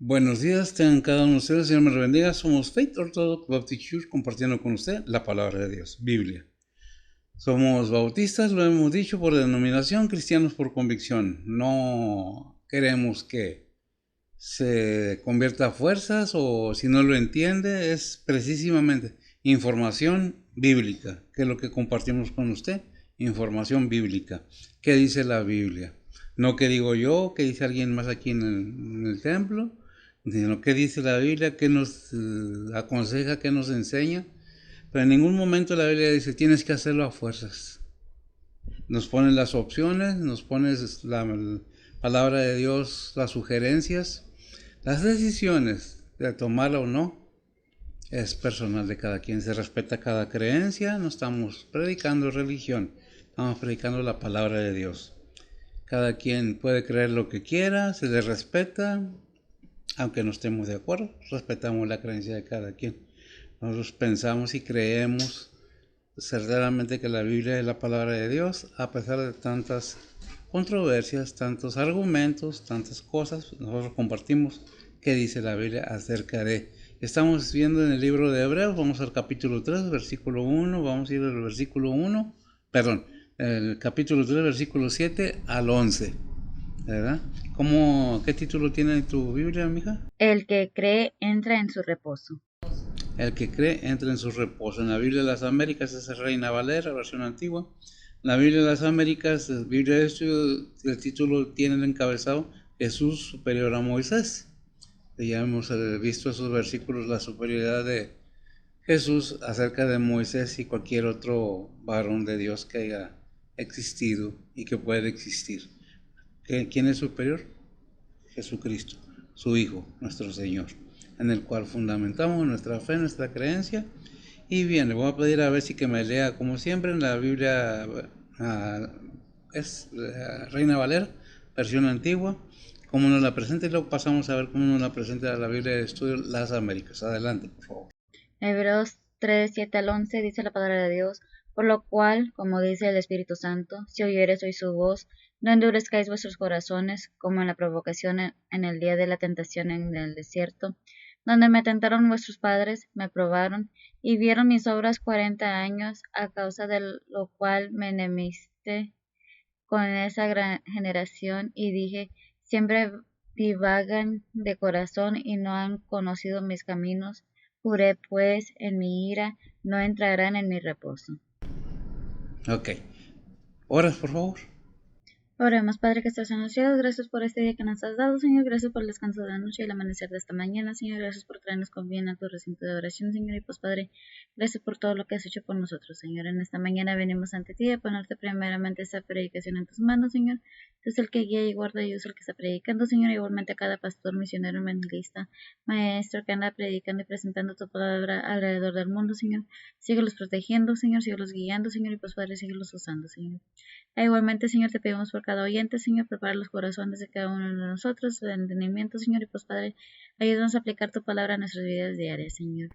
Buenos días, tengan cada uno de ustedes, Señor me bendiga. Somos Faith Orthodox Baptist Church compartiendo con usted la palabra de Dios, Biblia. Somos bautistas, lo hemos dicho, por denominación, cristianos por convicción. No queremos que se convierta a fuerzas o si no lo entiende, es precisamente información bíblica, que es lo que compartimos con usted, información bíblica. ¿Qué dice la Biblia? No que digo yo, que dice alguien más aquí en el templo, sino que dice la Biblia, que nos aconseja, que nos enseña. Pero en ningún momento la Biblia dice tienes que hacerlo a fuerzas. Nos pone las opciones, nos pone la palabra de Dios, las sugerencias. Las decisiones de tomarla o no es personal de cada quien. Se respeta cada creencia. No estamos predicando religión, estamos predicando la palabra de Dios. Cada quien puede creer lo que quiera, se le respeta. Aunque no estemos de acuerdo, respetamos la creencia de cada quien. Nosotros pensamos y creemos certeramente que la Biblia es la palabra de Dios, a pesar de tantas controversias, tantos argumentos, tantas cosas. Nosotros compartimos qué dice la Biblia acerca de. Estamos viendo en el libro de Hebreos, vamos al capítulo 3, versículo 1, vamos a ir al versículo 1, perdón, el capítulo 3, versículo 7 al 11. ¿Verdad? ¿Qué título tiene en tu Biblia, mija? El que cree entra en su reposo. El que cree entra en su reposo. En la Biblia de las Américas es Reina Valera, versión antigua. En la Biblia de las Américas, Biblia de Estudio, el título tiene el encabezado Jesús superior a Moisés. Ya hemos visto esos versículos, la superioridad de Jesús acerca de Moisés y cualquier otro varón de Dios que haya existido y que pueda existir. ¿Quién es superior? Jesucristo, su Hijo, nuestro Señor, en el cual fundamentamos nuestra fe, nuestra creencia. Y bien, le voy a pedir a ver si que me lea, como siempre, en la Biblia, es Reina Valera, versión antigua, cómo nos la presenta, y luego pasamos a ver cómo nos la presenta la Biblia de Estudio Las Américas. Adelante, por favor. Hebreos 3, 7 al 11 dice la palabra de Dios, por lo cual, como dice el Espíritu Santo, si oyereis hoy su voz, no endurezcáis vuestros corazones, como en la provocación en el día de la tentación en el desierto, donde me tentaron vuestros padres, me probaron, y vieron mis obras 40 años, a causa de lo cual me enemisté con esa gran generación, y dije, siempre divagan de corazón y no han conocido mis caminos. Juré pues en mi ira, no entrarán en mi reposo. Ok. Oras, por favor. Oremos, Padre que estás en los cielos, gracias por este día que nos has dado, Señor, gracias por el descanso de la noche y el amanecer de esta mañana, Señor, gracias por traernos con bien a tu recinto de oración, Señor, y pues, Padre, gracias por todo lo que has hecho por nosotros, Señor. En esta mañana venimos ante ti a ponerte primeramente esta predicación en tus manos, Señor. Tú eres el que guía y guarda, y yo soy el que está predicando, Señor, igualmente a cada pastor, misionero, evangelista, maestro que anda predicando y presentando tu palabra alrededor del mundo, Señor. Síguelos protegiendo, Señor, síguelos guiando, Señor, y pues, Padre, síguelos usando, Señor. Igualmente, Señor, te pedimos por cada oyente, Señor, prepara los corazones de cada uno de nosotros, el entendimiento, Señor, y pues, Padre, ayúdanos a aplicar tu palabra a nuestras vidas diarias, Señor.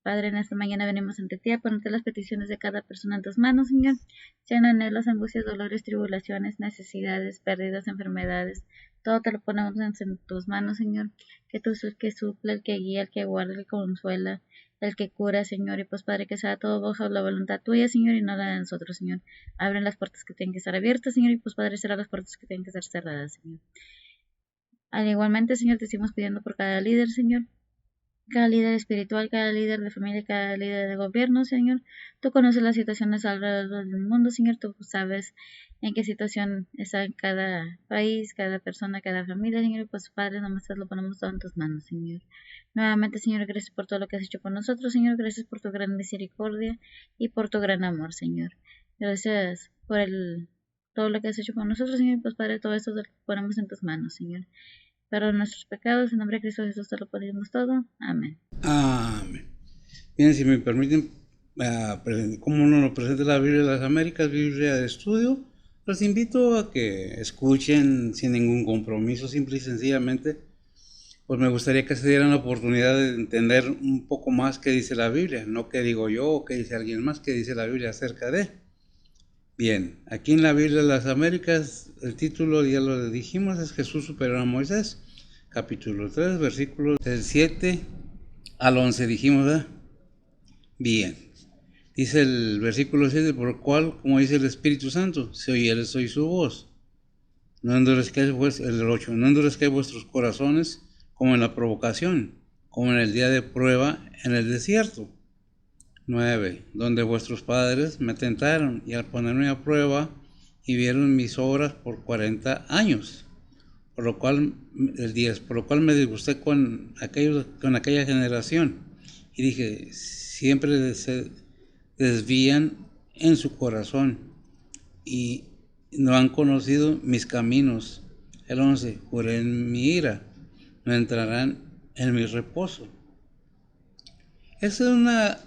Padre, en esta mañana venimos ante ti a ponerte las peticiones de cada persona en tus manos, Señor. Sean anhelos, angustias, dolores, tribulaciones, necesidades, pérdidas, enfermedades. Todo te lo ponemos en tus manos, Señor. Que tú sos el que suple, el que guía, el que guarda, el que consuela, el que cura, Señor. Y pues, Padre, que sea todo bajo la voluntad tuya, Señor, y no la de nosotros, Señor. Abren las puertas que tienen que estar abiertas, Señor, y pues, Padre, cerrar las puertas que tienen que estar cerradas, Señor. Igualmente, Señor, te seguimos pidiendo por cada líder, Señor. Cada líder espiritual, cada líder de familia, cada líder de gobierno, Señor. Tú conoces las situaciones alrededor del mundo, Señor. Tú sabes en qué situación está cada país, cada persona, cada familia, Señor. Y pues, Padre, nomás te lo ponemos todo en tus manos, Señor. Nuevamente, Señor, gracias por todo lo que has hecho por nosotros, Señor. Gracias por tu gran misericordia y por tu gran amor, Señor. Gracias por todo lo que has hecho por nosotros, Señor. Y pues, Padre, todo esto lo ponemos en tus manos, Señor. Perdona nuestros pecados, en nombre de Cristo Jesús te lo pedimos todo. Amén. Amén. Bien, si me permiten, como uno nos presenta la Biblia de las Américas, Biblia de Estudio, los invito a que escuchen sin ningún compromiso, simple y sencillamente. Pues me gustaría que se dieran la oportunidad de entender un poco más qué dice la Biblia, no qué digo yo o qué dice alguien más, qué dice la Biblia acerca de. Bien, aquí en la Biblia de las Américas, el título, ya lo dijimos, es Jesús superior a Moisés. capítulo 3, versículos del 7 al 11, dijimos, ¿verdad? Bien. Dice el versículo 7, por lo cual, como dice el Espíritu Santo, si oyeres hoy su voz, no endurezcáis el 8, no endurezcáis vuestros corazones como en la provocación, como en el día de prueba en el desierto. 9, donde vuestros padres me tentaron y al ponerme a prueba y vieron mis obras por 40 años. Por lo cual, el 10, por lo cual me disgusté con aquella generación y dije, siempre se desvían en su corazón y no han conocido mis caminos. El 11, juré en mi ira, no entrarán en mi reposo. Esa es una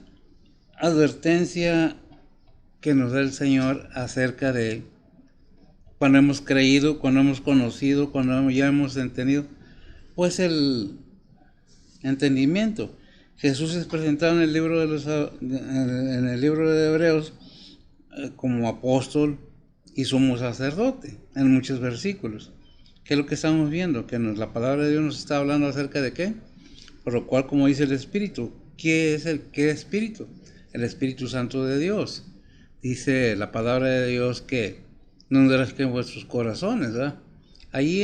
advertencia que nos da el Señor acerca de cuando hemos creído, cuando hemos conocido, cuando ya hemos entendido, pues el entendimiento. Jesús es presentado en el libro de Hebreos como apóstol y sumo sacerdote en muchos versículos. ¿Qué es lo que estamos viendo? Que la palabra de Dios nos está hablando acerca de qué. Por lo cual, como dice el Espíritu, ¿qué Espíritu? El Espíritu Santo de Dios. Dice la palabra de Dios que no endurezcan vuestros corazones, ¿verdad? Ahí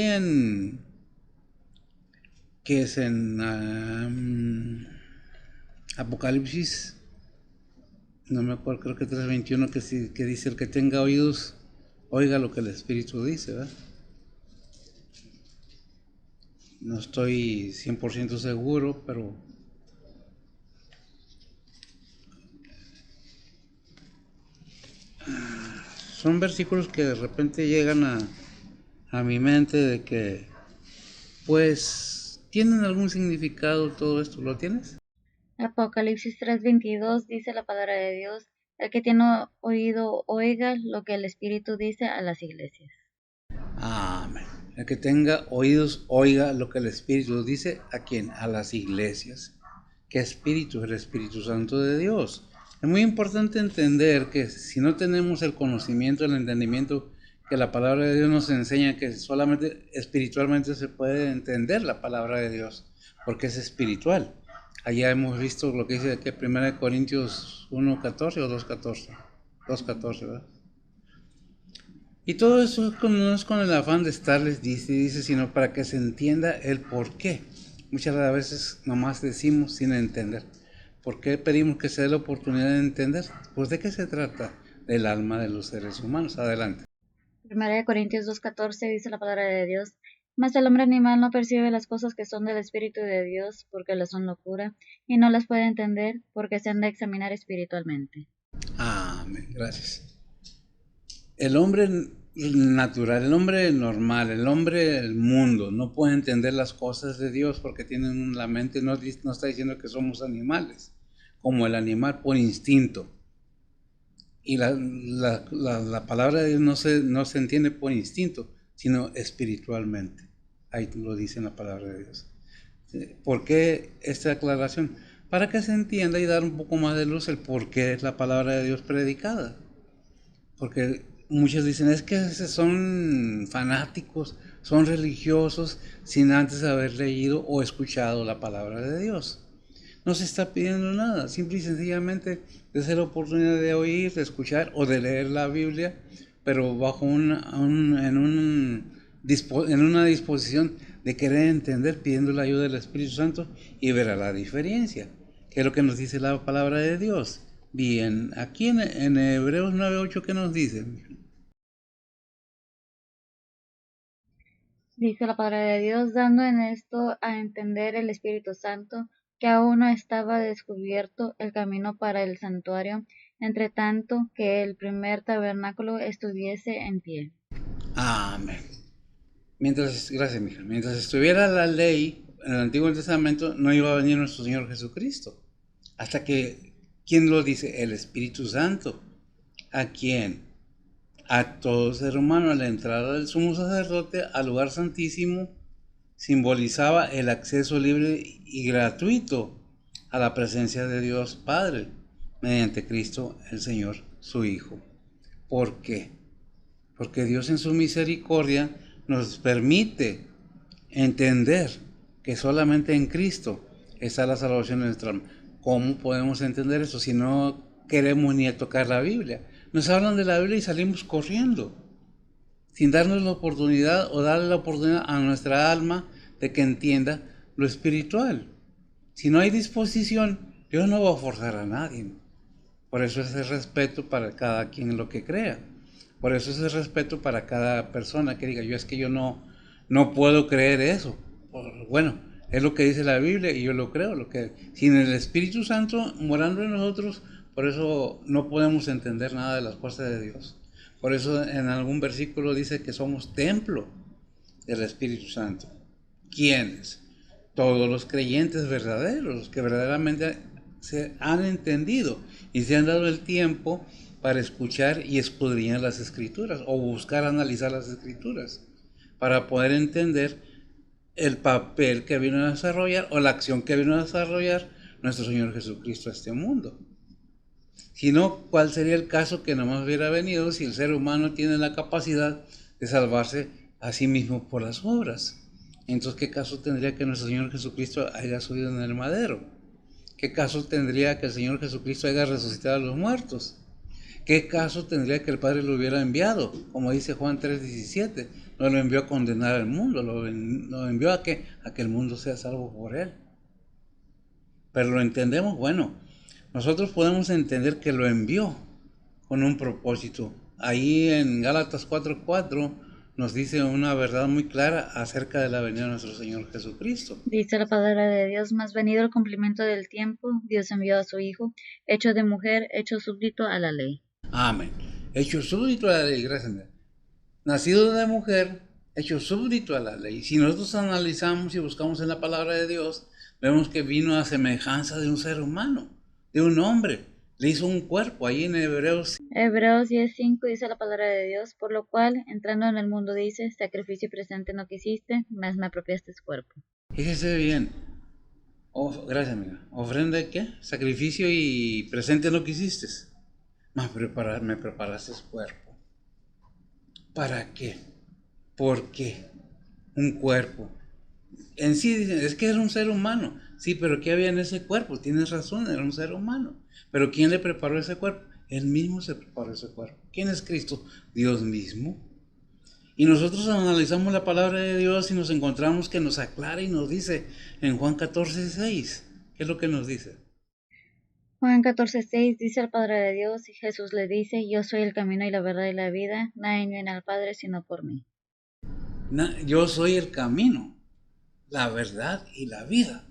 que es en Apocalipsis, no me acuerdo, creo que 3:21, que dice, el que tenga oídos, oiga lo que el Espíritu dice, ¿verdad? No estoy 100% seguro, pero son versículos que de repente llegan a mi mente de que, pues, ¿tienen algún significado todo esto? ¿Lo tienes? Apocalipsis 3:22 dice la palabra de Dios, el que tiene oído oiga lo que el Espíritu dice a las iglesias. Amén. El que tenga oídos, oiga lo que el Espíritu dice. ¿A quién? A las iglesias. ¿Qué Espíritu? El Espíritu Santo de Dios. Es muy importante entender que si no tenemos el conocimiento, el entendimiento, que la palabra de Dios nos enseña que solamente espiritualmente se puede entender la palabra de Dios, porque es espiritual. Allá hemos visto lo que dice aquí 1 Corintios 1:14 o 2:14. 2:14, ¿verdad? Y todo eso no es con el afán de estarles dice, sino para que se entienda el por qué. Muchas veces nomás decimos sin entender. ¿Por qué pedimos que se dé la oportunidad de entender? Pues ¿de qué se trata? Del alma de los seres humanos. Adelante. 1 Corintios 2:14 dice la palabra de Dios, mas el hombre animal no percibe las cosas que son del Espíritu de Dios porque le son locura, y no las puede entender porque se han de examinar espiritualmente. Amén, gracias. El hombre natural, el hombre normal, el hombre del mundo no puede entender las cosas de Dios porque tienen la mente, no está diciendo que somos animales, como el animal por instinto. Y la palabra de Dios no se entiende por instinto, sino espiritualmente. Ahí lo dice en la palabra de Dios. ¿Por qué esta aclaración? Para que se entienda y dar un poco más de luz el por qué es la palabra de Dios predicada. Porque muchos dicen, es que son fanáticos, son religiosos, sin antes haber leído o escuchado la palabra de Dios. No se está pidiendo nada, simple y sencillamente es la oportunidad de oír, de escuchar o de leer la Biblia, pero bajo en una disposición de querer entender, pidiendo la ayuda del Espíritu Santo y verá la diferencia, que es lo que nos dice la palabra de Dios. Bien, aquí en Hebreos 9:8, ¿qué nos dice? Dice la palabra de Dios, dando en esto a entender el Espíritu Santo, que aún no estaba descubierto el camino para el santuario, entre tanto que el primer tabernáculo estuviese en pie. Amén. Gracias, mija. Mientras estuviera la ley en el Antiguo Testamento, no iba a venir nuestro Señor Jesucristo. Hasta que, ¿quién lo dice? El Espíritu Santo. ¿A quién? A todo ser humano. A la entrada del sumo sacerdote al lugar santísimo simbolizaba el acceso libre y gratuito a la presencia de Dios Padre mediante Cristo el Señor, su Hijo. ¿Por qué? Porque Dios en su misericordia nos permite entender que solamente en Cristo está la salvación de nuestra alma. ¿Cómo podemos entender eso si no queremos ni tocar la Biblia? Nos hablan de la Biblia y salimos corriendo, sin darnos la oportunidad o darle la oportunidad a nuestra alma de que entienda lo espiritual. Si no hay disposición, Dios no va a forzar a nadie. Por eso es el respeto para cada quien en lo que crea. Por eso es el respeto para cada persona que diga, yo no puedo creer eso. Bueno, es lo que dice la Biblia y yo lo creo. Sin el Espíritu Santo morando en nosotros, por eso no podemos entender nada de las cosas de Dios. Por eso en algún versículo dice que somos templo del Espíritu Santo. ¿Quiénes? Todos los creyentes verdaderos, los que verdaderamente se han entendido y se han dado el tiempo para escuchar y escudriñar las Escrituras o buscar analizar las Escrituras para poder entender el papel que vino a desarrollar o la acción que vino a desarrollar nuestro Señor Jesucristo a este mundo. Si no, ¿cuál sería el caso que nomás hubiera venido si el ser humano tiene la capacidad de salvarse a sí mismo por las obras? Entonces, ¿qué caso tendría que nuestro Señor Jesucristo haya subido en el madero? ¿Qué caso tendría que el Señor Jesucristo haya resucitado a los muertos? ¿Qué caso tendría que el Padre lo hubiera enviado? Como dice Juan 3:17, no lo envió a condenar al mundo, lo envió a que el mundo sea salvo por él. Pero lo entendemos, bueno, nosotros podemos entender que lo envió con un propósito. Ahí en Gálatas 4:4 nos dice una verdad muy clara acerca de la venida de nuestro Señor Jesucristo. Dice la palabra de Dios, mas venido el cumplimiento del tiempo, Dios envió a su Hijo, hecho de mujer, hecho súbdito a la ley. Amén. Hecho súbdito a la ley, gracias. Nacido de mujer, hecho súbdito a la ley. Si nosotros analizamos y buscamos en la palabra de Dios, vemos que vino a semejanza de un ser humano, de un hombre. Le hizo un cuerpo, ahí en Hebreos 10:5 dice la palabra de Dios, por lo cual, entrando en el mundo dice, sacrificio presente no quisiste, mas me apropiaste cuerpo. Fíjese bien. Gracias, amiga. ¿Ofrenda qué? Sacrificio y presente no quisiste. Mas me preparaste cuerpo. ¿Para qué? ¿Por qué? Un cuerpo. En sí dicen, es que era un ser humano. Sí, pero ¿qué había en ese cuerpo? Tienes razón, era un ser humano. Pero ¿quién le preparó ese cuerpo? Él mismo se preparó ese cuerpo. ¿Quién es Cristo? Dios mismo. Y nosotros analizamos la palabra de Dios y nos encontramos que nos aclara y nos dice en Juan 14:6. ¿Qué es lo que nos dice? Juan 14:6 dice el Padre de Dios y Jesús le dice, yo soy el camino y la verdad y la vida, nadie viene al Padre sino por mí. Yo soy el camino, la verdad y la vida.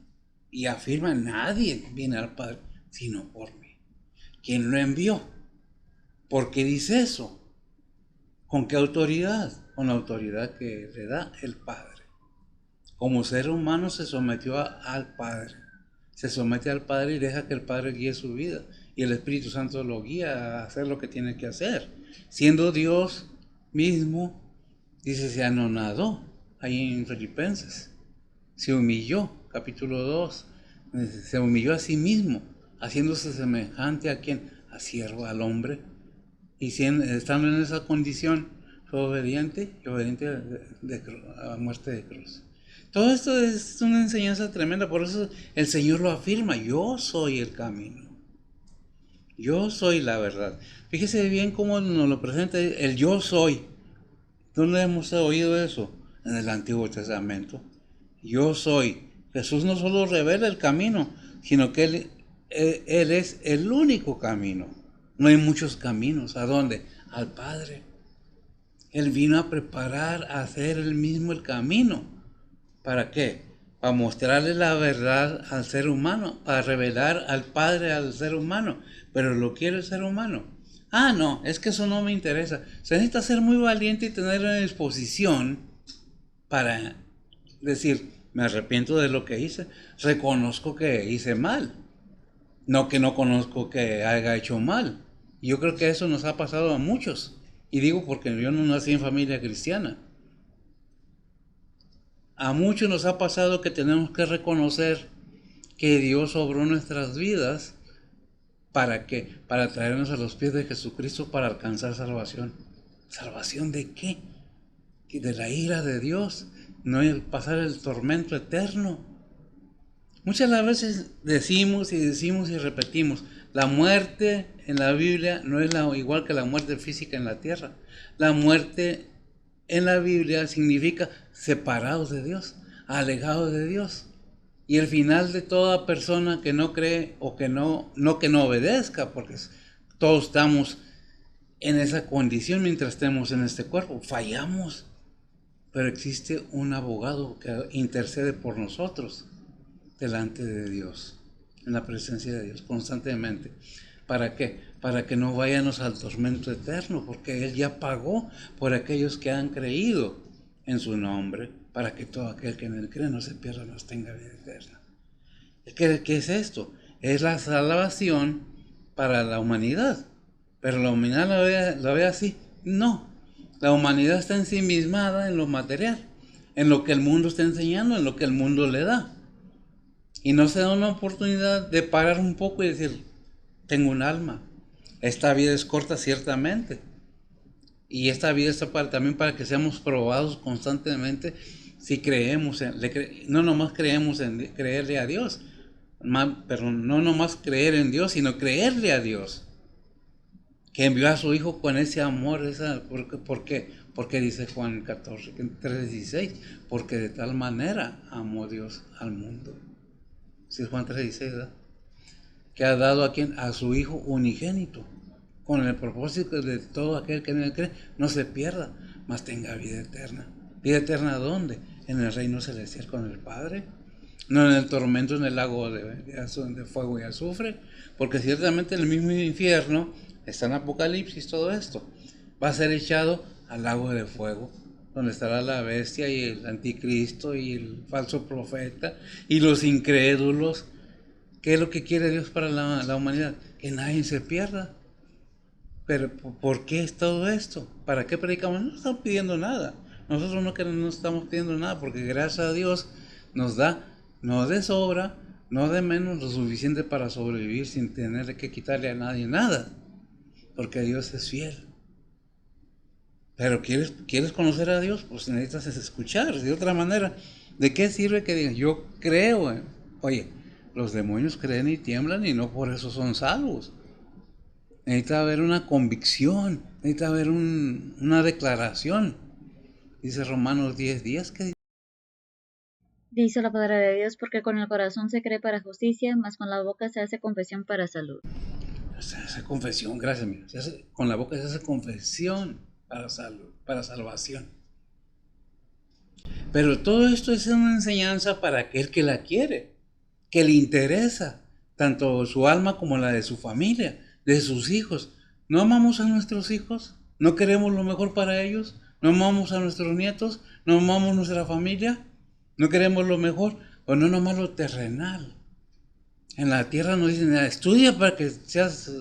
Y afirma, nadie viene al Padre sino por mí. ¿Quién lo envió? ¿Por qué dice eso? ¿Con qué autoridad? Con la autoridad que le da el Padre. Como ser humano se sometió al Padre. Se somete al Padre y deja que el Padre guíe su vida. Y el Espíritu Santo lo guía a hacer lo que tiene que hacer. Siendo Dios mismo, dice, se anonadó ahí en Filipenses. Se humilló, capítulo 2. Se humilló a sí mismo, haciéndose semejante a quien, a siervo, al hombre. Y estando en esa condición, fue obediente y obediente a muerte de cruz. Todo esto es una enseñanza tremenda, por eso el Señor lo afirma, yo soy el camino, yo soy la verdad. Fíjese bien cómo nos lo presenta el yo soy. ¿Dónde hemos oído eso? En el Antiguo Testamento. Yo soy. Jesús no solo revela el camino, sino que Él es el único camino. No hay muchos caminos. ¿A dónde? Al Padre. Él vino a preparar, a hacer él mismo el camino. ¿Para qué? Para mostrarle la verdad al ser humano, para revelar al Padre al ser humano. Pero lo quiere el ser humano. Ah, no, es que eso no me interesa. Se necesita ser muy valiente y tener una disposición para decir, me arrepiento de lo que hice, reconozco que hice mal. No que no conozco que haya hecho mal. Yo creo que eso nos ha pasado a muchos. Y digo porque yo no nací en familia cristiana. A muchos nos ha pasado que tenemos que reconocer que Dios obró nuestras vidas. ¿Para qué? Para traernos a los pies de Jesucristo para alcanzar salvación. ¿Salvación de qué? De la ira de Dios. no pasar el tormento eterno. Muchas las veces decimos y repetimos, la muerte en la Biblia no es igual que la muerte física en la tierra. La muerte en la Biblia significa separados de Dios, alejados de Dios. Y el final de toda persona que no cree o que no obedezca, porque todos estamos en esa condición mientras estemos en este cuerpo, fallamos. Pero existe un abogado que intercede por nosotros delante de Dios, en la presencia de Dios, constantemente. ¿Para qué? Para que no vayamos al tormento eterno, porque Él ya pagó por aquellos que han creído en su nombre, para que todo aquel que en Él cree no se pierda, no tenga vida eterna. ¿Qué es esto? Es la salvación para la humanidad. Pero la humanidad la ve así. No. La humanidad está ensimismada en lo material, en lo que el mundo está enseñando, en lo que el mundo le da. Y no se da una oportunidad de parar un poco y decir, tengo un alma. Esta vida es corta ciertamente. Y esta vida está también para que seamos probados constantemente si creemos, no nomás creemos en creerle a Dios, pero no nomás creer en Dios, sino creerle a Dios, que envió a su Hijo con ese amor. ¿Por qué? Porque dice Juan 14, 3:16, porque de tal manera amó Dios al mundo. Sí, es Juan 3:16, ¿verdad? Que ha dado a quien, a su Hijo unigénito, con el propósito de todo aquel que en él cree no se pierda, mas tenga vida eterna. ¿Vida eterna dónde? En el reino celestial con el Padre, no en el tormento, en el lago de fuego y azufre, porque ciertamente el mismo infierno, está en Apocalipsis todo esto, va a ser echado al lago de fuego, donde estará la bestia y el anticristo y el falso profeta y los incrédulos. ¿Qué es lo que quiere Dios para la humanidad? Que nadie se pierda. Pero ¿por qué es todo esto? ¿Para qué predicamos? No estamos pidiendo nada. Nosotros no estamos pidiendo nada, porque gracias a Dios nos da, no de sobra, no de menos, lo suficiente para sobrevivir sin tener que quitarle a nadie nada, porque Dios es fiel. Pero ¿quieres conocer a Dios? Pues necesitas escuchar. De otra manera, ¿de qué sirve que digan, yo creo? Oye, los demonios creen y tiemblan y no por eso son salvos. Necesita haber una convicción, necesita haber una declaración. Dice Romanos 10:10, ¿qué dice? Dice la palabra de Dios, porque con el corazón se cree para justicia, mas con la boca se hace confesión para salud. Se hace confesión, gracias, amigo. Con la boca se hace confesión para salud, para salvación. Pero todo esto es una enseñanza para aquel que la quiere, que le interesa, tanto su alma como la de su familia, de sus hijos. ¿No amamos a nuestros hijos? ¿No queremos lo mejor para ellos? ¿No amamos a nuestros nietos? ¿No amamos nuestra familia? ¿No queremos lo mejor? ¿O no nomás lo terrenal? En la tierra nos dicen, estudia para que seas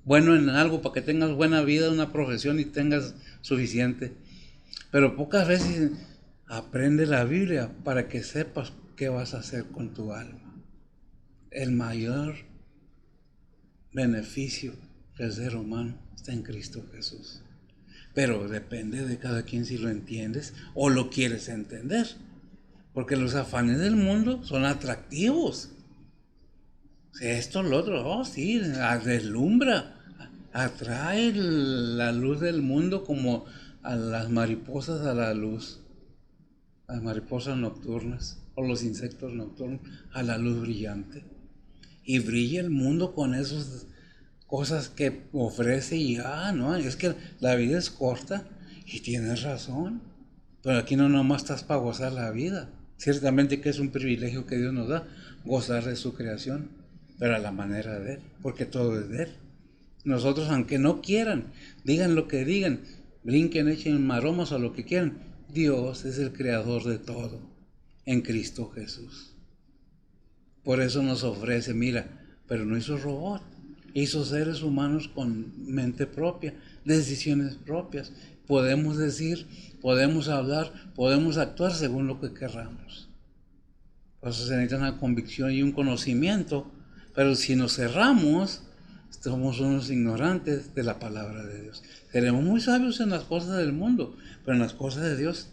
bueno en algo, para que tengas buena vida, una profesión y tengas suficiente. Pero pocas veces dicen, aprende la Biblia para que sepas qué vas a hacer con tu alma. El mayor beneficio del ser humano está en Cristo Jesús. Pero depende de cada quien si lo entiendes o lo quieres entender. Porque los afanes del mundo son atractivos. Esto, lo otro, oh sí, deslumbra, atrae la luz del mundo como a las mariposas a la luz, las mariposas nocturnas o los insectos nocturnos a la luz brillante. Y brilla el mundo con esas cosas que ofrece y no, es que la vida es corta y tienes razón, pero aquí no nomás estás para gozar la vida. Ciertamente que es un privilegio que Dios nos da, gozar de su creación, pero a la manera de Él, porque todo es de Él. Nosotros, aunque no quieran, digan lo que digan, brinquen, echen maromas o lo que quieran, Dios es el creador de todo, en Cristo Jesús. Por eso nos ofrece, mira, pero no hizo robot, hizo seres humanos con mente propia, decisiones propias. Podemos decir, podemos hablar, podemos actuar según lo que querramos. Por eso se necesita una convicción y un conocimiento, pero si nos cerramos, somos unos ignorantes de la palabra de Dios. Seremos muy sabios en las cosas del mundo, pero en las cosas de Dios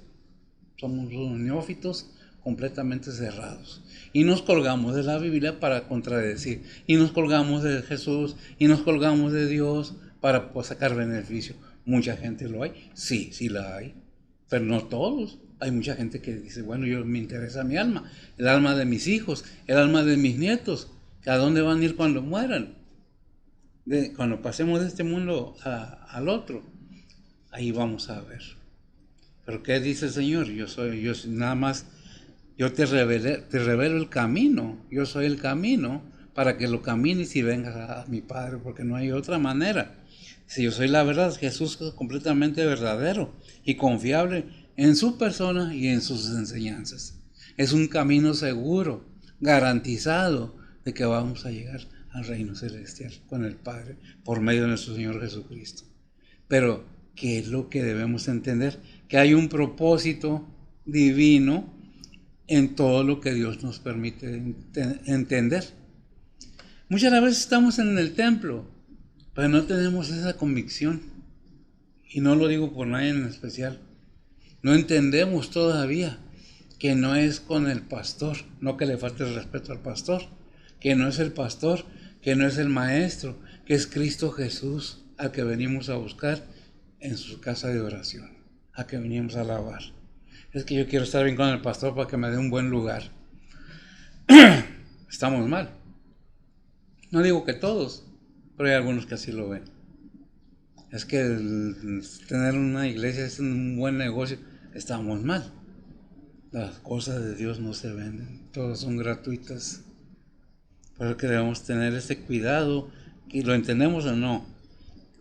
Somos unos neófitos completamente cerrados. Y nos colgamos de la Biblia para contradecir. Y nos colgamos de Jesús. Y nos colgamos de Dios para sacar beneficio. ¿Mucha gente lo hay? Sí, sí la hay. Pero no todos. Hay mucha gente que dice, bueno, me interesa mi alma. El alma de mis hijos. El alma de mis nietos. ¿A dónde van a ir cuando mueran? Cuando pasemos de este mundo al otro. Ahí vamos a ver. Pero ¿qué dice el Señor? Yo nada más, yo te revelo el camino. Yo soy el camino para que lo camines y vengas a mi Padre, porque no hay otra manera. Si yo soy la verdad, Jesús es completamente verdadero y confiable en su persona y en sus enseñanzas. Es un camino seguro, garantizado de que vamos a llegar al reino celestial con el Padre por medio de nuestro Señor Jesucristo. Pero, ¿qué es lo que debemos entender? Que hay un propósito divino en todo lo que Dios nos permite entender. Muchas veces estamos en el templo, pero no tenemos esa convicción. Y no lo digo por nadie en especial. No entendemos todavía que no es con el pastor, no que le falte el respeto al pastor, que no es el pastor, que no es el maestro, que es Cristo Jesús al que venimos a buscar en su casa de oración, a que venimos a alabar. Es que yo quiero estar bien con el pastor para que me dé un buen lugar. Estamos mal. No digo que todos, pero hay algunos que así lo ven. Es que tener una iglesia es un buen negocio. Estamos mal. Las cosas de Dios no se venden, todas son gratuitas. Pero que debemos tener ese cuidado, y lo entendemos o no.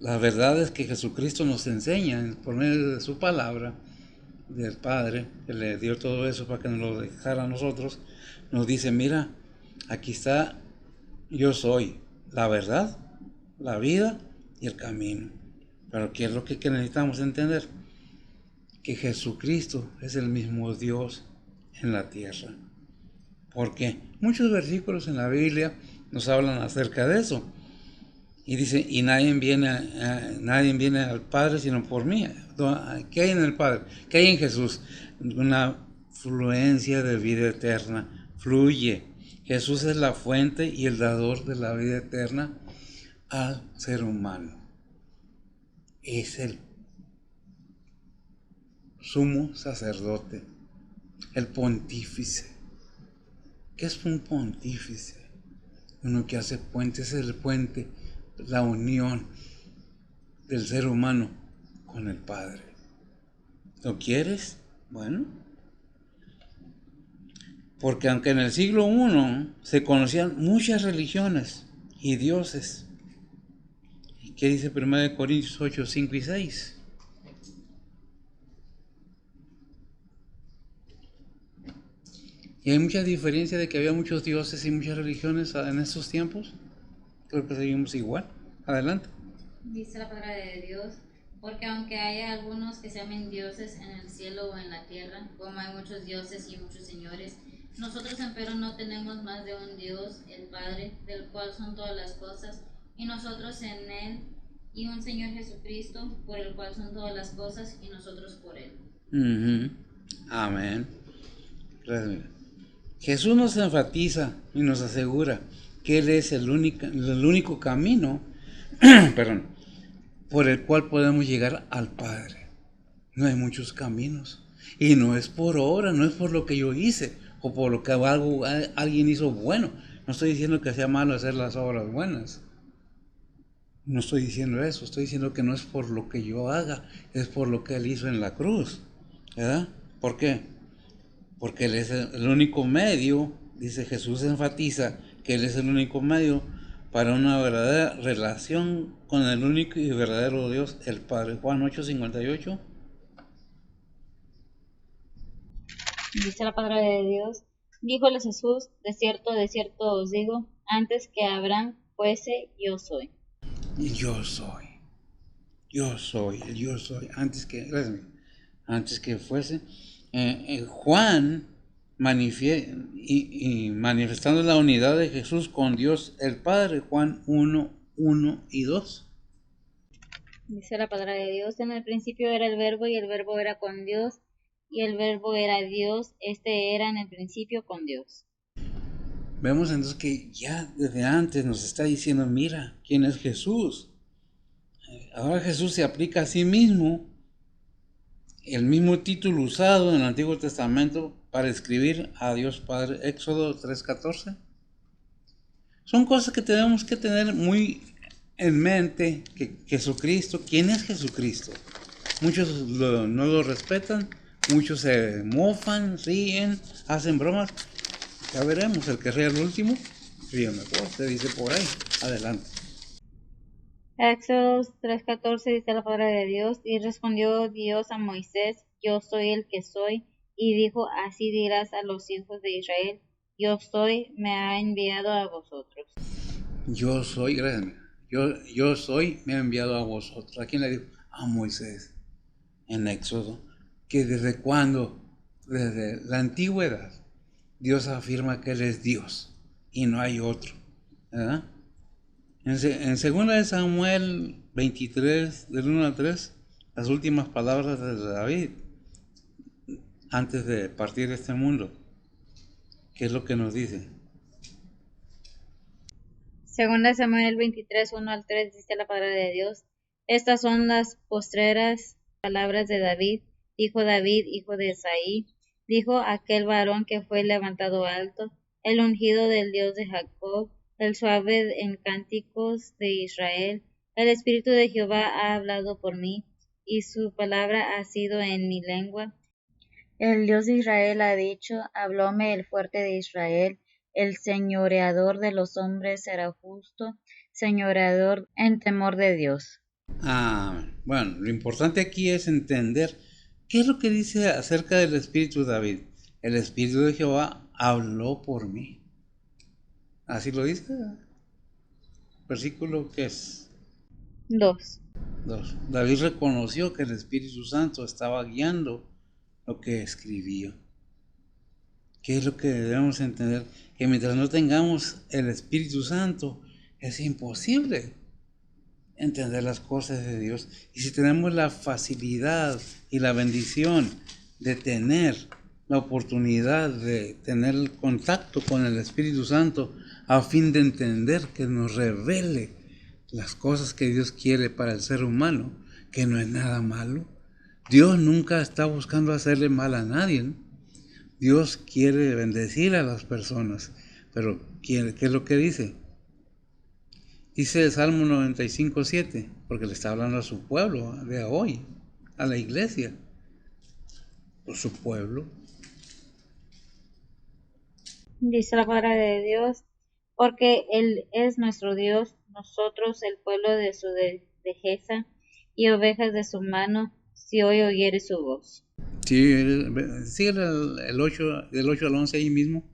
La verdad es que Jesucristo nos enseña por medio de su palabra, del Padre, que le dio todo eso para que nos lo dejara a nosotros. Nos dice, mira, aquí está, yo soy la verdad, la vida y el camino. Pero ¿qué es lo que necesitamos entender? Que Jesucristo es el mismo Dios en la tierra. Porque muchos versículos en la Biblia nos hablan acerca de eso. Y dice, y nadie viene al Padre sino por mí. ¿Qué hay en el Padre? ¿Qué hay en Jesús? Una fluencia de vida eterna. Fluye. Jesús es la fuente y el dador de la vida eterna al ser humano. Es el sumo sacerdote, el pontífice. ¿Qué es un pontífice? Uno que hace puentes, es el puente, la unión del ser humano con el Padre. ¿Lo quieres? Bueno. Porque aunque en el siglo I se conocían muchas religiones y dioses. ¿Y qué dice 1 Corintios 8, 5 y 6? Y hay mucha diferencia de que había muchos dioses y muchas religiones en estos tiempos. Creo que seguimos igual. Adelante. Dice la palabra de Dios, porque aunque haya algunos que se llamen dioses en el cielo o en la tierra, como hay muchos dioses y muchos señores, nosotros empero no tenemos más de un Dios, el Padre, del cual son todas las cosas, y nosotros en Él, y un Señor Jesucristo, por el cual son todas las cosas, y nosotros por Él. Amén. Jesús nos enfatiza y nos asegura que Él es el único camino perdón, por el cual podemos llegar al Padre. No hay muchos caminos. Y no es por obra, no es por lo que yo hice o por lo que alguien hizo bueno. No estoy diciendo que sea malo hacer las obras buenas. No estoy diciendo eso. Estoy diciendo que no es por lo que yo haga, es por lo que Él hizo en la cruz. ¿Verdad? ¿Por qué? Porque Él es el único medio, dice Jesús, enfatiza que Él es el único medio para una verdadera relación con el único y verdadero Dios, el Padre. Juan 8:58. Dice la palabra de Dios, díjole Jesús, de cierto os digo, antes que Abraham fuese, yo soy. Yo soy. Yo soy, el yo soy. Antes que fuese. Juan manifestando la unidad de Jesús con Dios el Padre, Juan 1:1 y 2. Dice la palabra de Dios, en el principio era el verbo y el verbo era con Dios y el verbo era Dios, este era en el principio con Dios. Vemos entonces que ya desde antes nos está diciendo, mira, ¿quién es Jesús? Ahora Jesús se aplica a sí mismo el mismo título usado en el Antiguo Testamento para escribir a Dios Padre, Éxodo 3:14. Son cosas que tenemos que tener muy en mente, que Jesucristo, ¿quién es Jesucristo? Muchos no lo respetan, muchos se mofan, ríen, hacen bromas. Ya veremos, el que ríe al último, ríe mejor, se dice por ahí. Adelante. Éxodo 3:14 dice la palabra de Dios, y respondió Dios a Moisés, yo soy el que soy, y dijo, así dirás a los hijos de Israel, yo soy, me ha enviado a vosotros. Yo soy, gracias, yo soy, me ha enviado a vosotros. ¿A quién le dijo? A Moisés, en Éxodo. Que desde cuándo, desde la antigüedad, Dios afirma que Él es Dios y no hay otro, ¿verdad? En 2 Samuel 23, del 1 al 3, las últimas palabras de David, antes de partir de este mundo, ¿qué es lo que nos dice? Segunda Samuel 23, 1 al 3 dice la palabra de Dios, estas son las postreras palabras de David, hijo de Isaí, dijo aquel varón que fue levantado alto, el ungido del Dios de Jacob, el suave en cánticos de Israel, el Espíritu de Jehová ha hablado por mí, y su palabra ha sido en mi lengua. El Dios de Israel ha dicho, hablóme el fuerte de Israel, el señoreador de los hombres será justo, señoreador en temor de Dios. Bueno, lo importante aquí es entender qué es lo que dice acerca del Espíritu de David. El Espíritu de Jehová habló por mí. Así lo dice. Versículo que es 2. 2. David reconoció que el Espíritu Santo estaba guiando lo que escribió. ¿Qué es lo que debemos entender? Que mientras no tengamos el Espíritu Santo, es imposible entender las cosas de Dios. Y si tenemos la facilidad y la bendición de tener la oportunidad de tener el contacto con el Espíritu Santo a fin de entender que nos revele las cosas que Dios quiere para el ser humano, que no es nada malo. Dios nunca está buscando hacerle mal a nadie, ¿no? Dios quiere bendecir a las personas, pero ¿qué es lo que dice? Dice el Salmo 95:7, porque le está hablando a su pueblo de hoy, a la iglesia, por su pueblo. Dice la palabra de Dios, porque Él es nuestro Dios, nosotros el pueblo de su dehesa y ovejas de su mano, si hoy oyere su voz. Sí, sigue el 8, del 8 al 11 ahí mismo.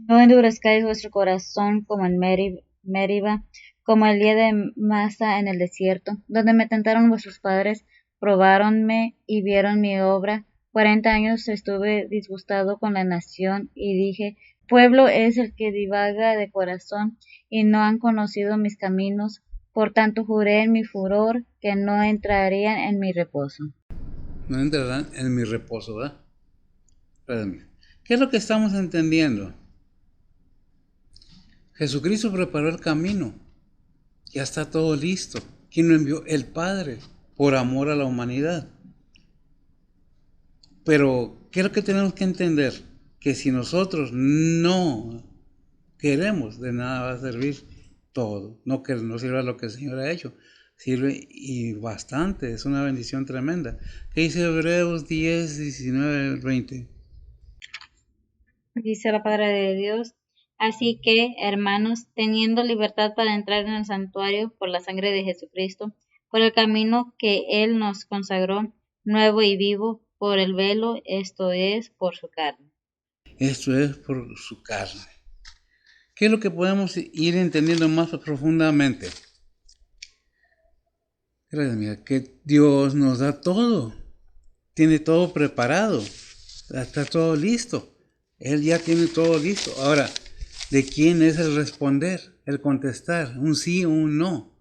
No endurezcáis vuestro corazón como en Meriba, como el día de Masa en el desierto, donde me tentaron vuestros padres, probáronme y vieron mi obra. 40 años estuve disgustado con la nación y dije, pueblo es el que divaga de corazón y no han conocido mis caminos. Por tanto juré en mi furor que no entrarían en mi reposo. No entrarán en mi reposo, ¿verdad? Espérame. ¿Qué es lo que estamos entendiendo? Jesucristo preparó el camino. Ya está todo listo. ¿Quién lo envió? El Padre, por amor a la humanidad. Pero, ¿qué es lo que tenemos que entender? Que si nosotros no queremos, de nada va a servir todo. No que no sirva lo que el Señor ha hecho. Sirve y bastante. Es una bendición tremenda. ¿Qué dice Hebreos 10, 19, 20? Dice la palabra de Dios. Así que, hermanos, teniendo libertad para entrar en el santuario por la sangre de Jesucristo, por el camino que Él nos consagró, nuevo y vivo, por el velo, esto es, por su carne. Esto es por su carne. ¿Qué es lo que podemos ir entendiendo más profundamente? Gracias, que Dios nos da todo. Tiene todo preparado. Está todo listo. Él ya tiene todo listo. Ahora, ¿de quién es el responder? El contestar. Un sí o un no.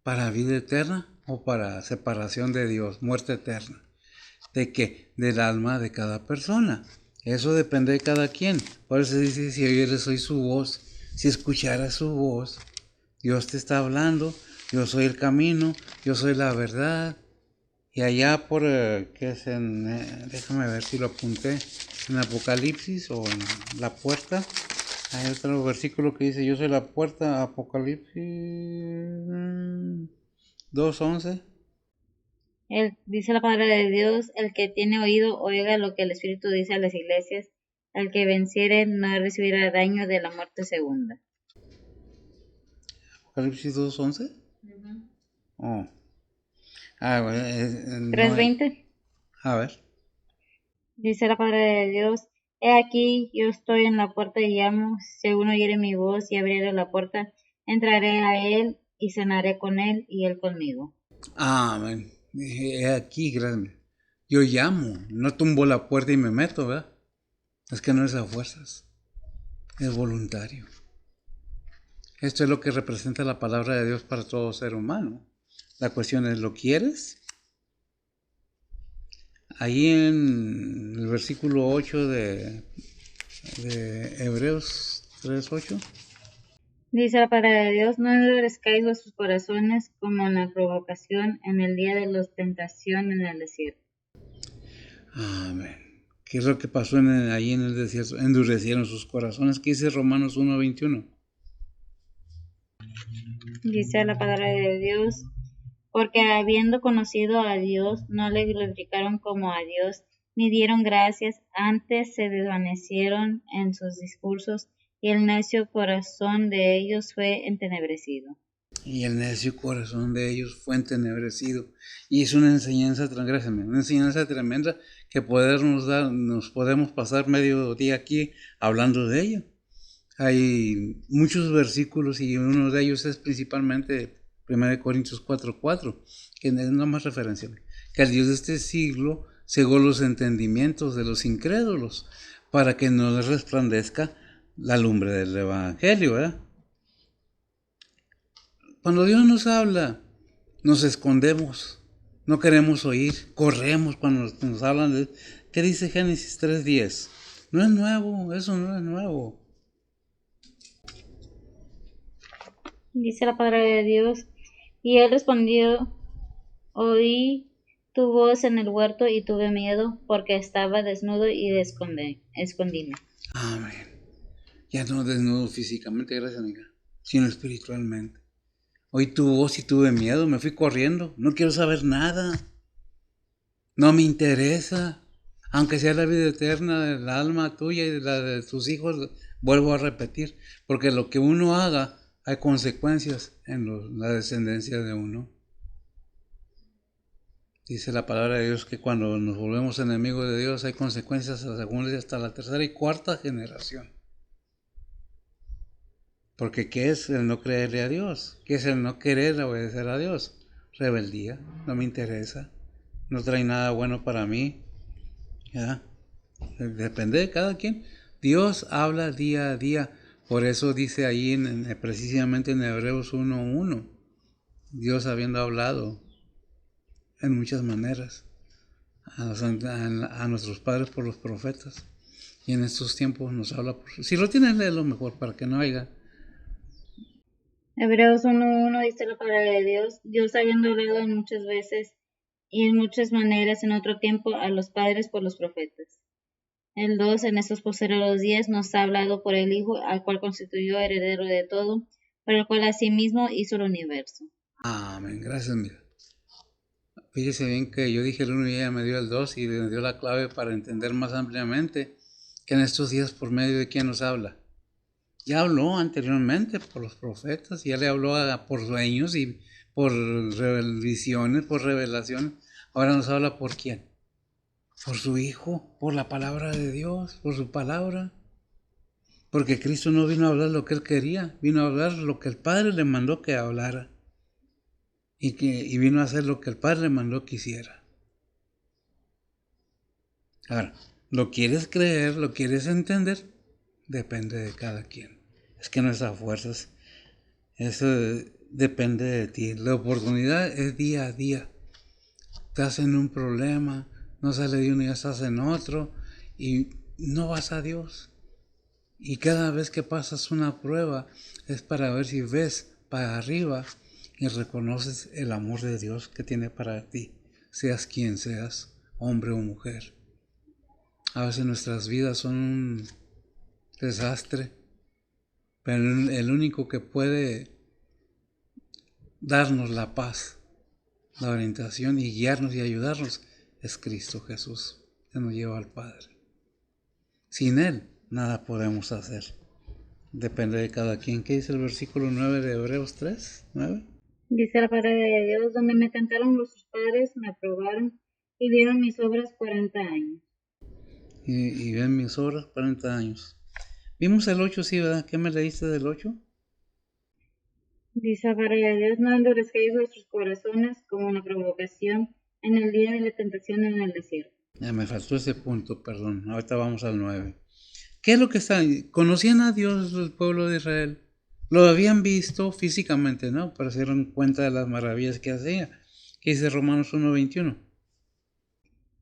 ¿Para vida eterna o para separación de Dios? Muerte eterna. ¿De qué? Del alma de cada persona. Eso depende de cada quien. Por eso dice, si oyeres hoy su voz, si escucharas su voz, Dios te está hablando, yo soy el camino, yo soy la verdad. Y allá por, ¿qué es déjame ver si lo apunté, en Apocalipsis o en la puerta. Hay otro versículo que dice, yo soy la puerta, Apocalipsis 2:11. Dice la palabra de Dios, el que tiene oído, oiga lo que el Espíritu dice a las iglesias, el que venciere no recibirá daño de la muerte segunda. Apocalipsis 2:11. Oh. Bueno, no, 3:20. a ver. Dice la palabra de Dios, he aquí, yo estoy en la puerta y llamo, si alguno oyere mi voz y abriere la puerta, entraré a él y cenaré con él y él conmigo. Amén. He aquí, grande. Yo llamo, no tumbo la puerta y me meto, ¿verdad? Es que no es a fuerzas, es voluntario. Esto es lo que representa la palabra de Dios para todo ser humano. La cuestión es, ¿lo quieres? Ahí en el versículo 8 de Hebreos 3:8. Dice la palabra de Dios, no endurezcáis vuestros corazones como en la provocación en el día de la tentación en el desierto. Amén. ¿Qué es lo que pasó ahí en el desierto? Endurecieron sus corazones. ¿Qué dice Romanos 1:21? Dice la palabra de Dios, porque habiendo conocido a Dios, no le glorificaron como a Dios, ni dieron gracias, antes se desvanecieron en sus discursos, y el necio corazón de ellos fue entenebrecido. Y el necio corazón de ellos fue entenebrecido. Y es una enseñanza, una enseñanza tremenda que nos podemos pasar medio día aquí hablando de ella. Hay muchos versículos y uno de ellos es principalmente 1 Corintios 4:4, que es una más referencia, que el Dios de este siglo cegó los entendimientos de los incrédulos para que no les resplandezca la lumbre del Evangelio, ¿verdad? Cuando Dios nos habla, nos escondemos, no queremos oír, corremos cuando nos hablan de... ¿Qué dice Génesis 3:10? No es nuevo, eso no es nuevo. Dice la palabra de Dios, y él respondió, oí tu voz en el huerto y tuve miedo, porque estaba desnudo y escondíme. Amén. Ya no desnudo físicamente, gracias amiga, sino espiritualmente. Oí tu voz y tuve miedo, me fui corriendo, no quiero saber nada. No me interesa. Aunque sea la vida eterna del alma tuya y de la de tus hijos, vuelvo a repetir, porque lo que uno haga, hay consecuencias en la descendencia de uno. Dice la palabra de Dios que cuando nos volvemos enemigos de Dios, hay consecuencias hasta la tercera y cuarta generación. Porque ¿qué es el no creerle a Dios? ¿Qué es el no querer obedecer a Dios? Rebeldía, no me interesa, no trae nada bueno para mí. ¿Ya? Depende de cada quien. Dios habla día a día. Por eso dice ahí precisamente en Hebreos 1:1, Dios habiendo hablado en muchas maneras a nuestros padres por los profetas. Y en estos tiempos nos habla si lo tienes, léelo mejor para que no haya. Hebreos 1:1 dice la palabra de Dios, Dios habiendo hablado en muchas veces y en muchas maneras en otro tiempo a los padres por los profetas. El 2, en estos posteriores días nos ha hablado por el Hijo, al cual constituyó heredero de todo, por el cual asimismo hizo el universo. Amén, gracias, mira. Fíjese bien que yo dije el 1 y ella me dio el 2 y me dio la clave para entender más ampliamente que en estos días por medio de quién nos habla. Ya habló anteriormente por los profetas, ya le habló por sueños y por visiones, por revelaciones. Ahora nos habla por quién. Por su Hijo, por la palabra de Dios, por su palabra. Porque Cristo no vino a hablar lo que Él quería, vino a hablar lo que el Padre le mandó que hablara. Y vino a hacer lo que el Padre le mandó que hiciera. Ahora, ¿lo quieres creer, lo quieres entender? Depende de cada quien. Es que no es a fuerzas. Eso depende de ti. La oportunidad es día a día. Estás en un problema, no sale de uno y ya estás en otro y no vas a Dios. Y cada vez que pasas una prueba es para ver si ves para arriba y reconoces el amor de Dios que tiene para ti, seas quien seas, hombre o mujer. A veces nuestras vidas son un desastre, pero el único que puede darnos la paz, la orientación y guiarnos y ayudarnos es Cristo Jesús, que nos lleva al Padre. Sin Él, nada podemos hacer. Depende de cada quien. ¿Qué dice el versículo 9 de Hebreos 3? ¿9? Dice la palabra de Dios, donde me tentaron vuestros padres, me aprobaron y vieron mis obras 40 años. Y ven mis obras 40 años. Vimos el 8, sí, ¿verdad? ¿Qué me leíste del 8? Dice la palabra de Dios, no endurezcáis vuestros corazones como una provocación en el día de la tentación en el desierto. Ya me faltó ese punto, perdón. Ahorita vamos al 9. ¿Qué es lo que están? ¿Conocían a Dios el pueblo de Israel? Lo habían visto físicamente, ¿no? Pero se dieron cuenta de las maravillas que hacía. ¿Qué dice Romanos 1:21?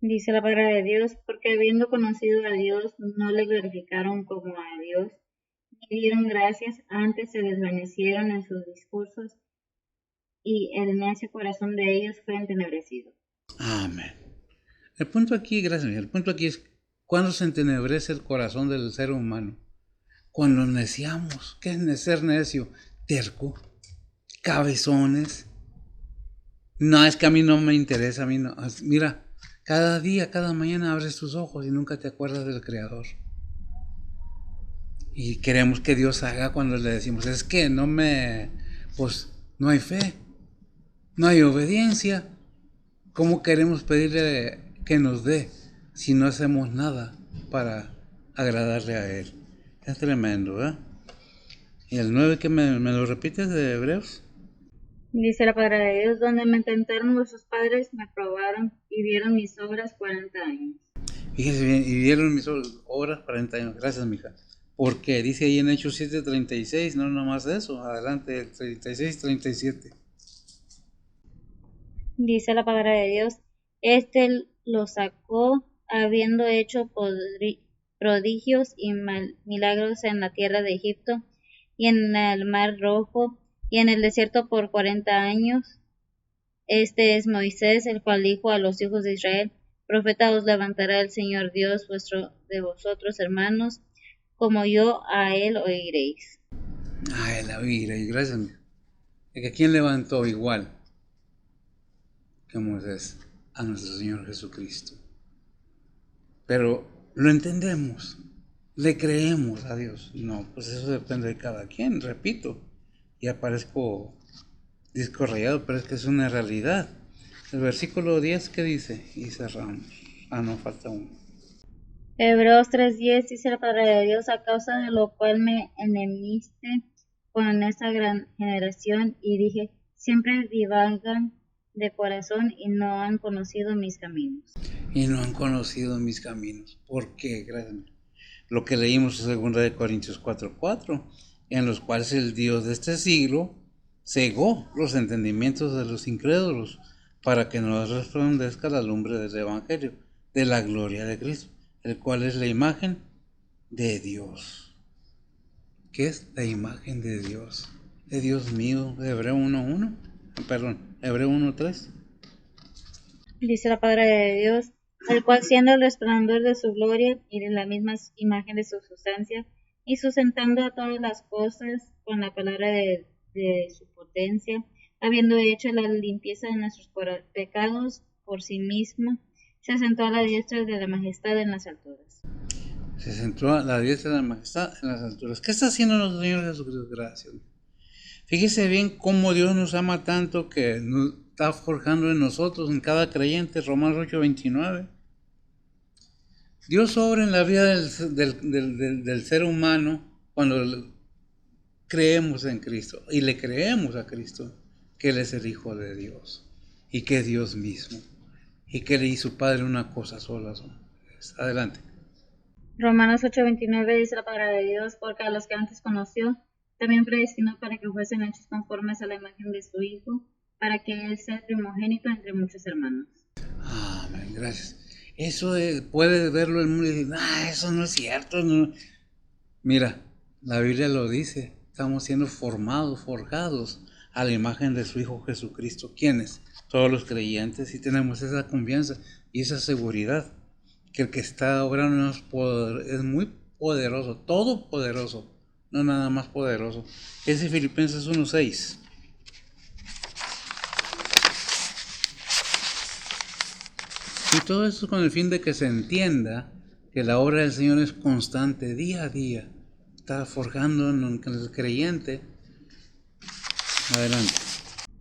Dice la palabra de Dios, porque habiendo conocido a Dios, no le glorificaron como a Dios, ni dieron gracias, antes se desvanecieron en sus discursos, y el necio corazón de ellos fue entenebrecido. Amén. El punto aquí, gracias, el punto aquí es cuando se entenebrece el corazón del ser humano. Cuando neciamos. ¿Qué es ser necio? Terco, cabezones. No, es que a mí no me interesa, a mí no. Mira, cada día, cada mañana abres tus ojos y nunca te acuerdas del Creador. Y queremos que Dios haga cuando le decimos, es que pues no hay fe, no hay obediencia. ¿Cómo queremos pedirle que nos dé si no hacemos nada para agradarle a Él? Es tremendo, ¿verdad? ¿Y el 9 que me lo repites de Hebreos? Dice la palabra de Dios, donde me tentaron vuestros padres, me probaron y vieron mis obras 40 años. Fíjese bien, y vieron mis obras 40 años. Gracias, mija. Porque dice ahí en Hechos 7:36, no nomás eso, adelante, el 36-37. Dice la palabra de Dios, este lo sacó habiendo hecho prodigios y milagros en la tierra de Egipto y en el mar Rojo y en el desierto por 40 años. Este es Moisés, el cual dijo a los hijos de Israel, profeta os levantará el Señor Dios vuestro de vosotros, hermanos, como yo a él oiréis. A él oiréis, gracias, mija. ¿A quién levantó igual que Moisés? A nuestro Señor Jesucristo. Pero lo entendemos, le creemos a Dios. No, pues eso depende de cada quien, repito. Ya parezco disco rayado, pero es que es una realidad. El versículo 10, ¿qué dice? Y cerramos. No, falta uno. Hebreos 3:10 dice la palabra de Dios, a causa de lo cual me enemiste con esta gran generación, y dije, siempre divagan de corazón y no han conocido mis caminos. Y no han conocido mis caminos. ¿Por qué? Gracias. Lo que leímos en 2 Corintios 4:4, en los cuales el Dios de este siglo cegó los entendimientos de los incrédulos para que no resplandezca la lumbre del Evangelio, de la gloria de Cristo, el cual es la imagen de Dios. ¿Qué es la imagen de Dios? De Dios mío, de Hebreo 1:1, Hebreo 1:3. Dice la palabra de Dios, el cual siendo el resplandor de su gloria y de la misma imagen de su sustancia, y sustentando a todas las cosas con la palabra de su potencia, habiendo hecho la limpieza de nuestros pecados por sí mismo, se sentó a la diestra de la majestad en las alturas. Se sentó a la diestra de la majestad en las alturas. ¿Qué está haciendo nuestro Señor Jesucristo? Gracias. Fíjese bien cómo Dios nos ama tanto que nos está forjando en nosotros, en cada creyente. Romanos 8:29. Dios obra en la vida del ser humano cuando creemos en Cristo y le creemos a Cristo que Él es el Hijo de Dios y que es Dios mismo y que Él y su Padre una cosa sola son. Adelante. Romanos 8:29 dice la palabra de Dios, porque a los que antes conoció, también predestinó para que fuesen hechos conformes a la imagen de su Hijo, para que Él sea primogénito entre muchos hermanos. Amén, gracias. Eso puede verlo el mundo y decir, eso no es cierto. No. Mira, la Biblia lo dice, estamos siendo forjados a la imagen de su Hijo Jesucristo. ¿Quiénes? Todos los creyentes, y tenemos esa confianza y esa seguridad que el que está obrando es muy poderoso, todopoderoso, no nada más poderoso. Ese Filipenses 1:6. Y todo esto con el fin de que se entienda que la obra del Señor es constante, día a día. Está forjando en el creyente. Adelante.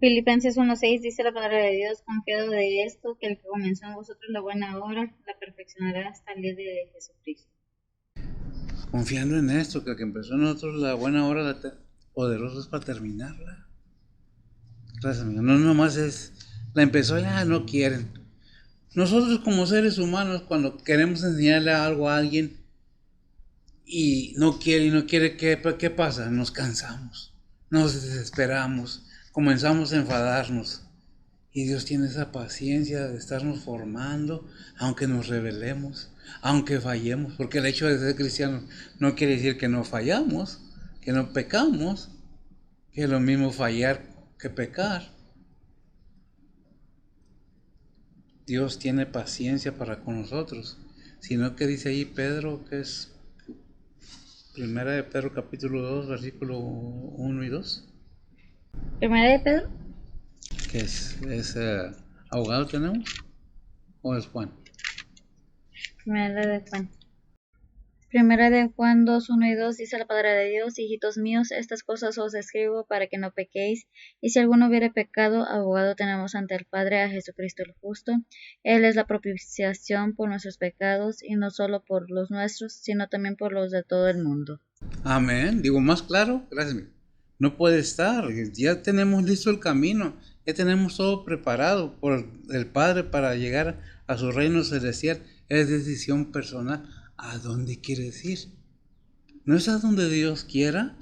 Filipenses 1:6 dice la palabra de Dios, confiado de esto, que el que comenzó en vosotros la buena obra, la perfeccionará hasta el día de Jesucristo. Confiando en esto, que el que empezó en nosotros la buena obra, poderoso es para terminarla. Gracias, amigo. No nomás es, la empezó ya, no quieren. Nosotros como seres humanos, cuando queremos enseñarle algo a alguien y no quiere, ¿qué pasa? Nos cansamos, nos desesperamos, comenzamos a enfadarnos. Y Dios tiene esa paciencia de estarnos formando, aunque nos rebelemos, aunque fallemos, porque el hecho de ser cristiano no quiere decir que no fallamos, que no pecamos, que es lo mismo fallar que pecar. Dios tiene paciencia para con nosotros, sino que dice ahí Pedro, que es Primera de Pedro capítulo 2, versículo 1 y 2. Primera de Pedro. ¿Qué es? ¿Abogado tenemos? ¿O es Juan? Primera de Juan. Primera de Juan 2, 1 y 2 dice la palabra de Dios, hijitos míos, estas cosas os escribo para que no pequéis, y si alguno hubiere pecado, abogado tenemos ante el Padre a Jesucristo el justo. Él es la propiciación por nuestros pecados, y no solo por los nuestros, sino también por los de todo el mundo. Amén. Digo, más claro, gracias. No puede estar, ya tenemos listo el camino, ya tenemos todo preparado por el Padre para llegar a su reino celestial. Es decisión personal. ¿A dónde quieres ir? ¿No es a donde Dios quiera?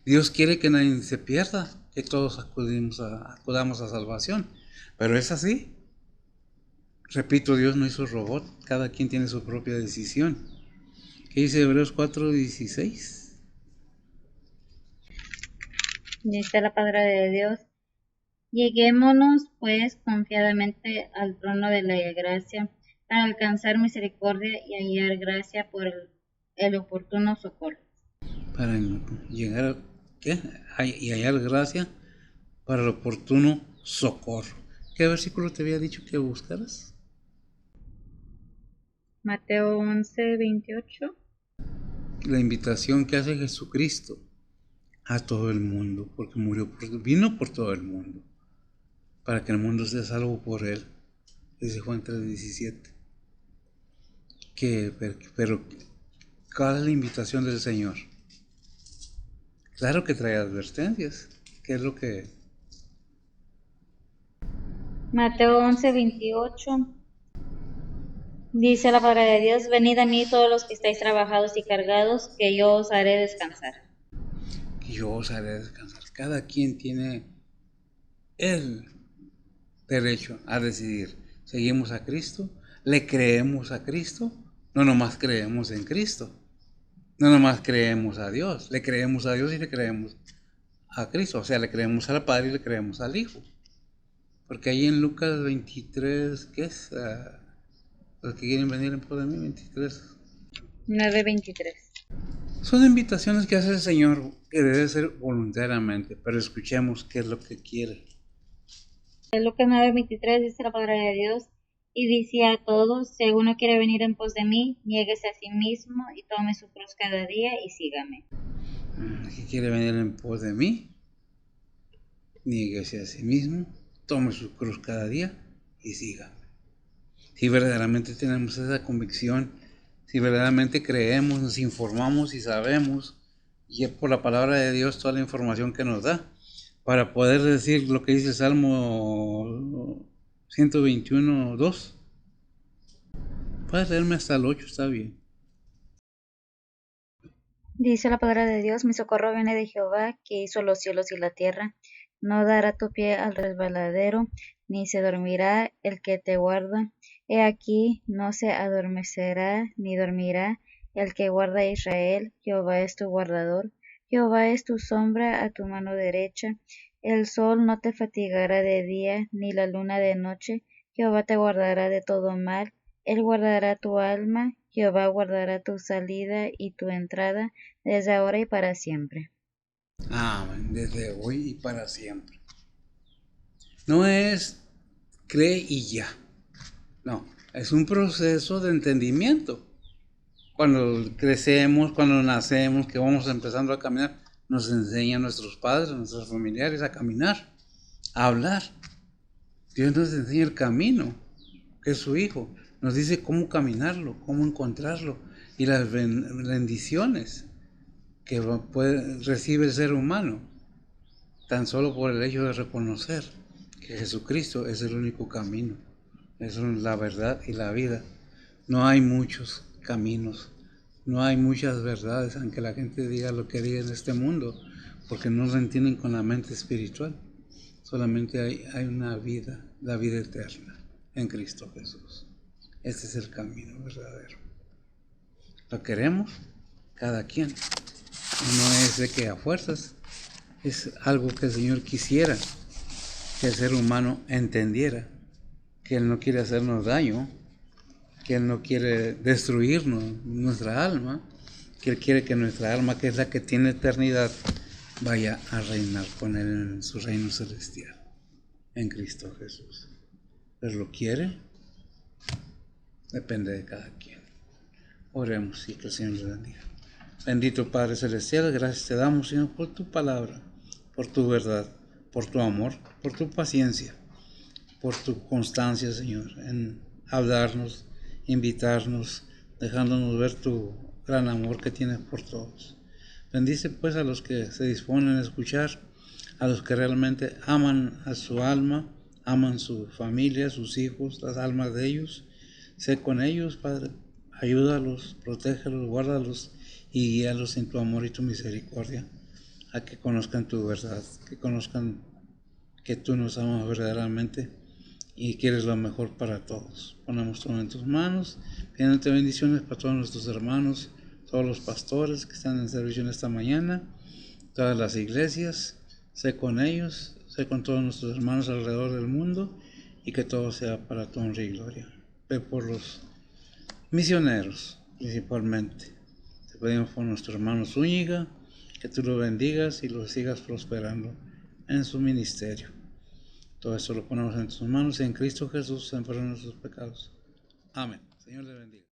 Dios quiere que nadie se pierda, que todos acudamos a salvación. Pero es así. Repito, Dios no hizo robot, cada quien tiene su propia decisión. ¿Qué dice Hebreos 4:16? Dice la palabra de Dios, lleguémonos pues confiadamente al trono de la gracia para alcanzar misericordia y hallar gracia por el oportuno socorro. Para llegar a ¿qué? Y hallar gracia para el oportuno socorro. ¿Qué versículo te había dicho que buscaras? Mateo 11:28. La invitación que hace Jesucristo a todo el mundo, porque vino por todo el mundo, para que el mundo sea salvo por él. Dice Juan 3:17. Pero, ¿cuál es la invitación del Señor? Claro que trae advertencias. ¿Qué es lo que? Mateo 11:28. Dice la palabra de Dios, venid a mí todos los que estáis trabajados y cargados, que yo os haré descansar. Que yo os haré descansar. Cada quien tiene el derecho a decidir. ¿Seguimos a Cristo? ¿Le creemos a Cristo? No nomás creemos en Cristo. No nomás creemos a Dios. Le creemos a Dios y le creemos a Cristo. O sea, le creemos al Padre y le creemos al Hijo. Porque ahí en Lucas 23, ¿qué es? Los que quieren venir en pos de mí, 23. 9:23. Son invitaciones que hace el Señor que debe ser voluntariamente, pero escuchemos qué es lo que quiere. En Lucas 9:23 dice la palabra de Dios, y dice a todos, si alguno quiere venir en pos de mí, niéguese a sí mismo y tome su cruz cada día y sígame. ¿Qué quiere venir en pos de mí? Niéguese a sí mismo, tome su cruz cada día y sígame. Si verdaderamente tenemos esa convicción, si verdaderamente creemos, nos informamos y sabemos, y es por la palabra de Dios toda la información que nos da, para poder decir lo que dice el Salmo 121:2. Puedes leerme hasta el 8, está bien. Dice la palabra de Dios, mi socorro viene de Jehová, que hizo los cielos y la tierra. No dará tu pie al resbaladero, ni se dormirá el que te guarda. He aquí, no se adormecerá ni dormirá el que guarda a Israel. Jehová es tu guardador. Jehová es tu sombra a tu mano derecha. El sol no te fatigará de día, ni la luna de noche. Jehová te guardará de todo mal. Él guardará tu alma. Jehová guardará tu salida y tu entrada, desde ahora y para siempre. Amén, desde hoy y para siempre. No es cree y ya. No, es un proceso de entendimiento. Cuando crecemos, cuando nacemos, que vamos empezando a caminar, nos enseñan nuestros padres, nuestros familiares a caminar, a hablar. Dios nos enseña el camino, que es su Hijo. Nos dice cómo caminarlo, cómo encontrarlo y las bendiciones que recibe el ser humano, tan solo por el hecho de reconocer que Jesucristo es el único camino, es la verdad y la vida. No hay muchos caminos, no hay muchas verdades, aunque la gente diga lo que diga en este mundo, porque no lo entienden con la mente espiritual. Solamente hay una vida, la vida eterna en Cristo Jesús. Este es el camino verdadero. ¿Lo queremos? Cada quien. No es de que a fuerzas, es algo que el Señor quisiera que el ser humano entendiera, que Él no quiere hacernos daño, que Él no quiere destruirnos, nuestra alma, que Él quiere que nuestra alma, que es la que tiene eternidad, vaya a reinar con Él en su reino celestial, en Cristo Jesús. ¿Pero lo quiere? Depende de cada quien. Oremos y que el Señor le bendiga. Bendito Padre Celestial, gracias te damos, Señor, por tu palabra, por tu verdad, por tu amor, por tu paciencia, por tu constancia, Señor, en hablarnos, invitarnos, dejándonos ver tu gran amor que tienes por todos. Bendice pues a los que se disponen a escuchar, a los que realmente aman a su alma, aman su familia, sus hijos, las almas de ellos. Sé con ellos, Padre, ayúdalos, protégelos, guárdalos y guíalos en tu amor y tu misericordia, a que conozcan tu verdad, que conozcan que tú nos amas verdaderamente y quieres lo mejor para todos. Ponemos todo en tus manos, pidiéndote bendiciones para todos nuestros hermanos, todos los pastores que están en servicio en esta mañana, todas las iglesias. Sé con ellos, sé con todos nuestros hermanos alrededor del mundo y que todo sea para tu honra y gloria. Ve por los misioneros principalmente. Te pedimos por nuestro hermano Zúñiga, que tú lo bendigas y lo sigas prosperando en su ministerio. Todo esto lo ponemos en tus manos y en Cristo Jesús, en perdón de nuestros pecados. Amén. Señor le bendiga.